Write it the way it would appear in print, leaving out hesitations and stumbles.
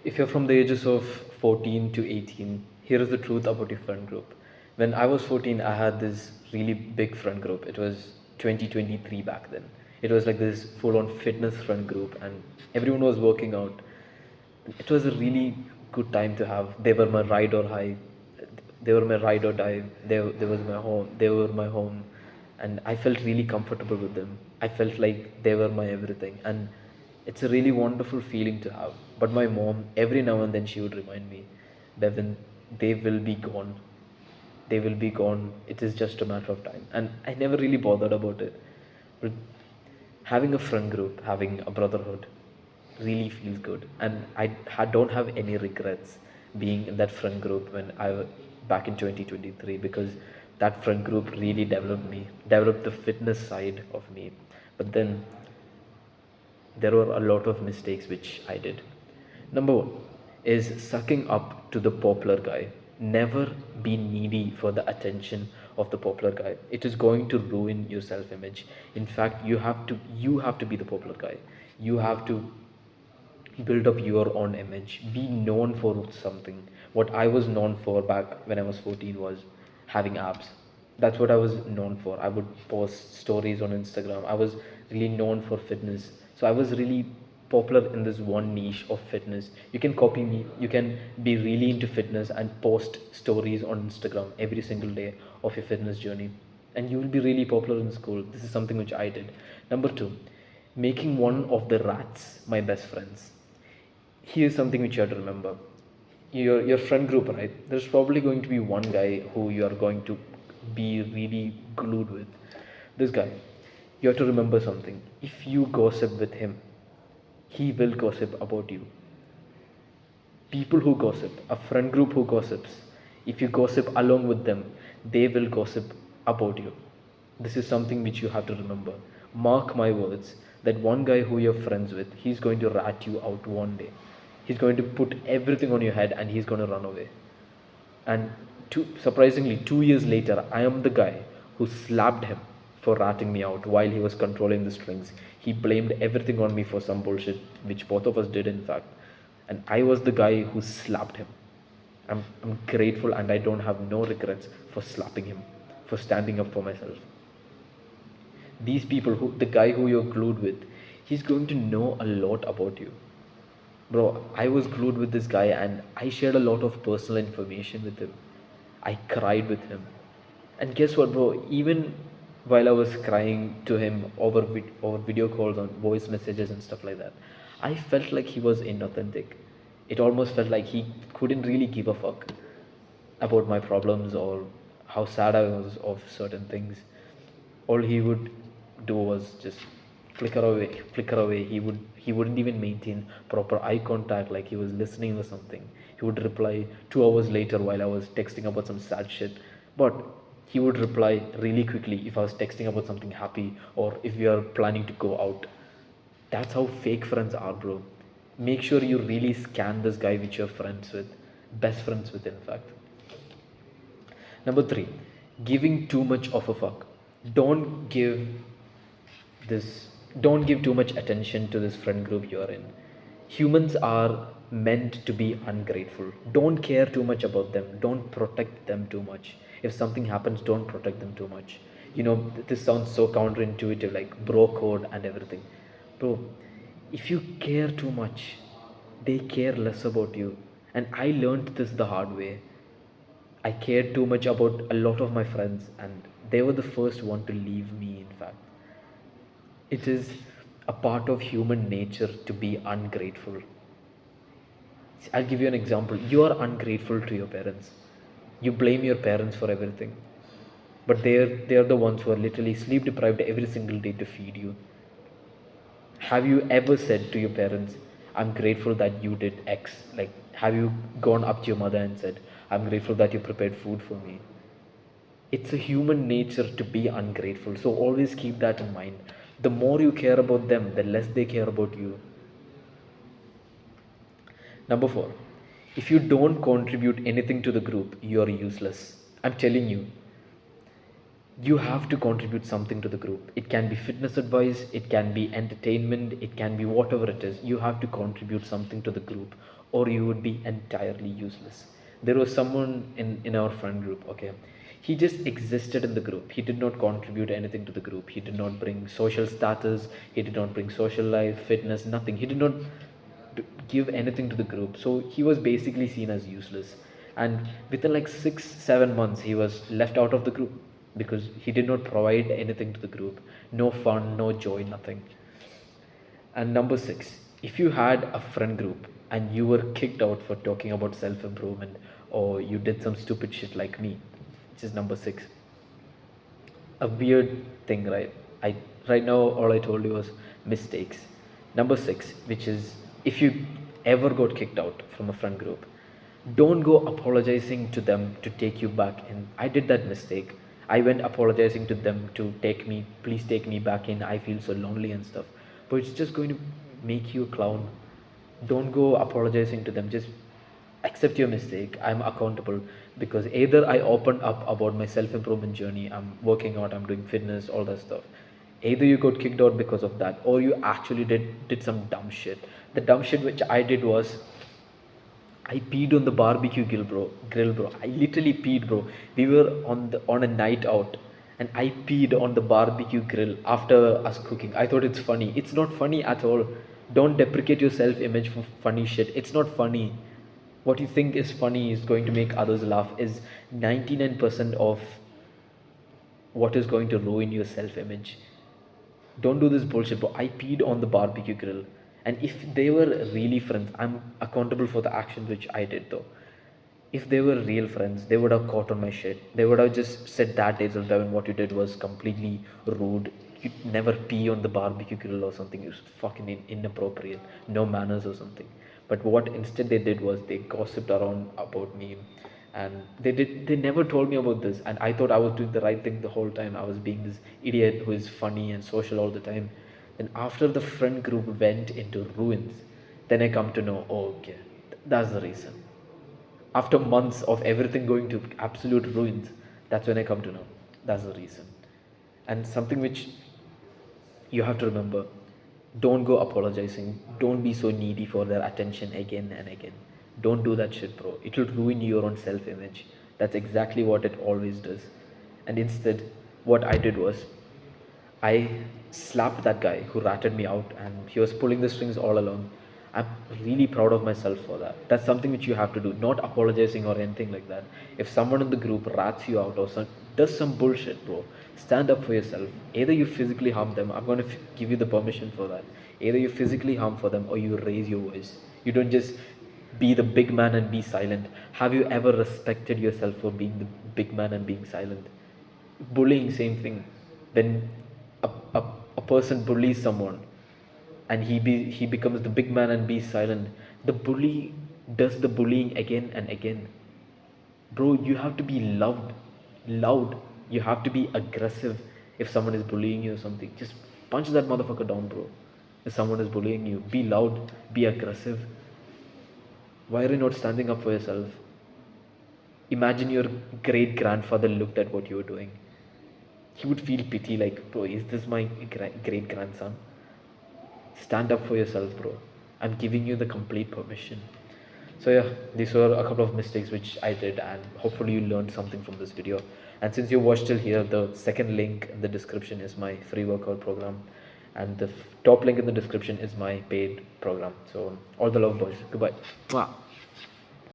If you're from the ages of 14 to 18, here is the truth about your friend group. When I was 14, I had this really big friend group. It was 2023 back then. It was like this full on fitness friend group, and everyone was working out. It was a really good time to have. They were my ride or high. They were my ride or die. They was my home. They were my home, and I felt really comfortable with them. I felt like they were my everything, and it's a really wonderful feeling to have. But my mom, every now and then, she would remind me, Devin, they will be gone. They will be gone. It is just a matter of time, and I never really bothered about it. But having a friend group, having a brotherhood, really feels good, and don't have any regrets being in that friend group when back in 2023, because that friend group really developed the fitness side of me. But then there were a lot of mistakes which I did. Number one is sucking up to the popular guy. Never be needy for the attention of the popular guy. It is going to ruin your self-image. In fact, you have to be the popular guy. You have to build up your own image. Be known for something. What I was known for back when I was 14 was having abs. That's what I was known for. I would post stories on Instagram. I was really known for fitness. So I was really popular in this one niche of fitness. You can copy me. You can be really into fitness and post stories on Instagram every single day of your fitness journey. And you will be really popular in school. This is something which I did. Number two, making one of the rats my best friends. Here's something which you have to remember. Your friend group, right? There's probably going to be one guy who you are going to be really glued with. This guy. You have to remember something. If you gossip with him, he will gossip about you. People who gossip, a friend group who gossips, if you gossip along with them, they will gossip about you. This is something which you have to remember. Mark my words, that one guy who you're friends with, he's going to rat you out one day. He's going to put everything on your head and he's going to run away. And surprisingly, 2 years later, I am the guy who slapped him for ratting me out while he was controlling the strings. He blamed everything on me for some bullshit, which both of us did, in fact. And I was the guy who slapped him. I'm grateful and I don't have no regrets for slapping him, for standing up for myself. These people, the guy who you're glued with, he's going to know a lot about you. Bro, I was glued with this guy and I shared a lot of personal information with him. I cried with him. And guess what, bro? Even while I was crying to him over video calls, on voice messages and stuff like that, I felt like he was inauthentic. It almost felt like he couldn't really give a fuck about my problems or how sad I was of certain things. All he would do was just flicker away. He wouldn't even maintain proper eye contact like he was listening or something. He would reply 2 hours later while I was texting about some sad shit. But he would reply really quickly if I was texting about something happy or if we are planning to go out. That's how fake friends are, bro. Make sure you really scan this guy which you're friends with, best friends with, in fact. Number three, giving too much of a fuck. Don't give this. Don't give too much attention to this friend group you're in. Humans are meant to be ungrateful. Don't care too much about them. Don't protect them too much. If something happens, don't protect them too much. This sounds so counterintuitive, like bro code and everything. Bro, if you care too much, they care less about you. And I learned this the hard way. I cared too much about a lot of my friends, and they were the first one to leave me, in fact. It is a part of human nature to be ungrateful. I'll give you an example. You are ungrateful to your parents. You blame your parents for everything. But they're the ones who are literally sleep deprived every single day to feed you. Have you ever said to your parents, I'm grateful that you did X? Like, have you gone up to your mother and said, I'm grateful that you prepared food for me? It's a human nature to be ungrateful. So always keep that in mind. The more you care about them, the less they care about you. Number four, if you don't contribute anything to the group, you're useless. I'm telling you, You have to contribute something to the group. It can be fitness advice, it can be entertainment, it can be whatever it is. You have to contribute something to the group, or you would be entirely useless. There was someone in our friend group, okay? He just existed in the group. He did not contribute anything to the group. He did not bring social status, he did not bring social life, fitness, nothing. He did not give anything to the group. So he was basically seen as useless. And within like 6 7 months, he was left out of the group because he did not provide anything to the group. No fun, no joy, nothing. And number six, if you had a friend group and you were kicked out for talking about self improvement, or you did some stupid shit like me, which is number six, a weird thing, right? I right now all I told you was mistakes. Number six, which is if you ever got kicked out from a friend group, don't go apologizing to them to take you back in. I did that mistake. I went apologizing to them to please take me back in. I feel so lonely and stuff. But it's just going to make you a clown. Don't go apologizing to them. Just accept your mistake. I'm accountable because either I opened up about my self improvement journey, I'm working out, I'm doing fitness, all that stuff. Either you got kicked out because of that, or you actually did some dumb shit. The dumb shit which I did was I peed on the barbecue grill, bro. Grill, bro. I literally peed, bro. We were on a night out, and I peed on the barbecue grill after us cooking. I thought it's funny. It's not funny at all. Don't deprecate your self-image for funny shit. It's not funny. What you think is funny is going to make others laugh. Is 99% of what is going to ruin your self-image. Don't do this bullshit, bro. I peed on the barbecue grill. And if they were really friends, I'm accountable for the action which I did though. If they were real friends, they would have caught on my shit. They would have just said that Hazel Devin, what you did was completely rude. You never pee on the barbecue grill or something. It was fucking inappropriate. No manners or something. But what instead they did was they gossiped around about me, and they never told me about this, and I thought I was doing the right thing the whole time. I was being this idiot who is funny and social all the time. Then after the friend group went into ruins, then I come to know, oh, okay, that's the reason. After months of everything going to absolute ruins, that's when I come to know that's the reason. And something which you have to remember, don't go apologizing. Don't be so needy for their attention again and again. Don't do that shit, bro. It will ruin your own self image. That's exactly what it always does. And instead, what I did was I slapped that guy who ratted me out, and he was pulling the strings all along. I'm really proud of myself for that. That's something which you have to do, not apologizing or anything like that. If someone in the group rats you out or does some bullshit, bro, stand up for yourself. Either you physically harm them, I'm going to give you the permission for that. Either you physically harm for them, or you raise your voice. You don't just be the big man and be silent. Have you ever respected yourself for being the big man and being silent? Bullying, same thing. When a person bullies someone and he becomes the big man and be silent, the bully does the bullying again and again. Bro, you have to be loud. You have to be aggressive. If someone is bullying you or something, just punch that motherfucker down, bro. If someone is bullying you, be loud, be aggressive. Why are you not standing up for yourself? Imagine your great grandfather looked at what you were doing. He would feel pity, like, bro, is this my great grandson? Stand up for yourself, bro. I'm giving you the complete permission. So yeah, these were a couple of mistakes which I did, and hopefully you learned something from this video. And since you watched till here, the second link in the description is my free workout program, and the top link in the description is my paid program. So all the love, boys. Goodbye. Mwah.